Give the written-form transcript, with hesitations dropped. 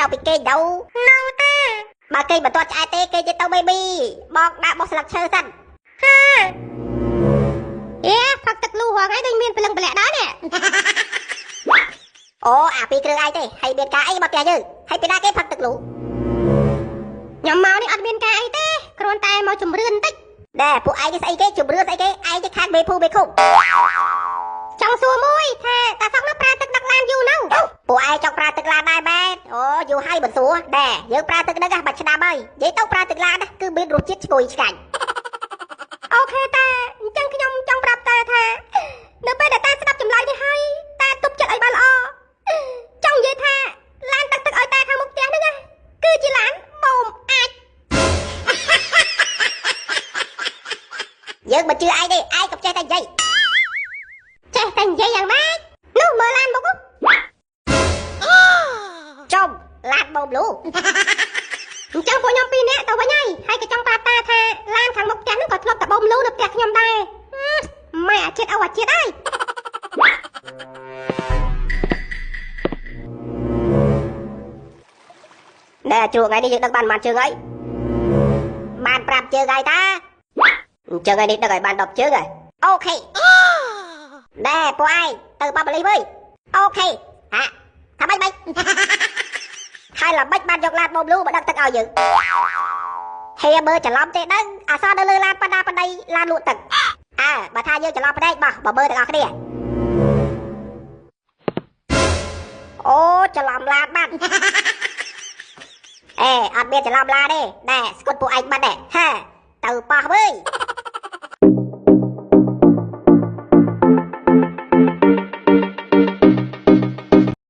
ក្រៅពីគេទៅនៅតាបើគេបន្ទាត់ឆ្អែតទេគេទៅ baby បងដាក់បោះស្លឹកឈើសិនហាផឹកទឹកលូហងៃដូចមានព្រលឹងប្រលាក់ដែរនេះអូអាពីគ្រឿងអីទេហើយមានការអីមកផ្ទះយើងហើយពីណាគេផឹកទឹកលូខ្ញុំមកនេះអត់មានការអីទេគ្រាន់តែមកជំរឿនបន្តិចដែរពួកឯងនេះស្អីគេជំរឿនស្អីគេឯងទៅខាងមេភូមេឃុំចង់សួរមួយថាតាសុកនោះប្រើទឹកដឹកឡានយូរនៅពួកឯងចង់ប្រើទឹកឡានដែរមែនអូយូរហើយមិនសួរដែរយើងប្រើទឹកដឹកបាច់ឆ្នាំហើយនិយាយទៅប្រើទឹកឡានគឺមានរសជាតិឈ្ងុយឆ្ងាញ់អូខេតាអញ្ចឹងខ្ញុំចង់ប្រាប់តាថានៅពេលដែលតាស្ដាប់ចម្លើយនេះហើយតាទប់ចិត្តឲ្យបានល្អចង់និយាយថាឡានដឹកទឹកឲ្យតាខាងមុខផ្ទះហ្នឹងគឺជាឡានបូមអាចយើងមិនជឿឯងទេឯងក៏ចេះតែនិយាយចេះតែនិយាយយ៉ាងម៉េចនោះមើលឡានមុខចុំឡានបូមលូអញ្ចឹងពួកខ្ញុំពីរនាក់ទៅវិញហើយក៏ចង់ប្រាប់តាថាឡានខាងមុខផ្ទះហ្នឹងក៏ធ្លាប់តែបូមលូនៅផ្ទះខ្ញុំដែរម៉ែអាជាតិអាជាតិអើយណែជួថ្ងៃនេះយើងដឹកបានប៉ុន្មានជើងហើយបាន5ជើងហើយតាអញ្ចឹងថ្ងៃនេះដឹកឲ្យបាន10ជើងហើយអូខេណែពួកឯងទៅបាបលីវើយអូខេហាថាម៉េចហើយល្បិចបានយកឡានបូមលូមកដឹកទឹកឲ្យយើងហេមើលច្រឡំទេដឹងអសរនៅលើឡានបណ្ដាបណ្ដីឡានលក់ទឹកបើថាយើងច្រឡំផ្នែកបោះបើមើលទាំងអស់គ្នាអូច្រឡំឡានបាត់អត់មានច្រឡំឡានទេណែស្គុតពួកឯងបាត់ទេហាទៅប៉ោះវើយ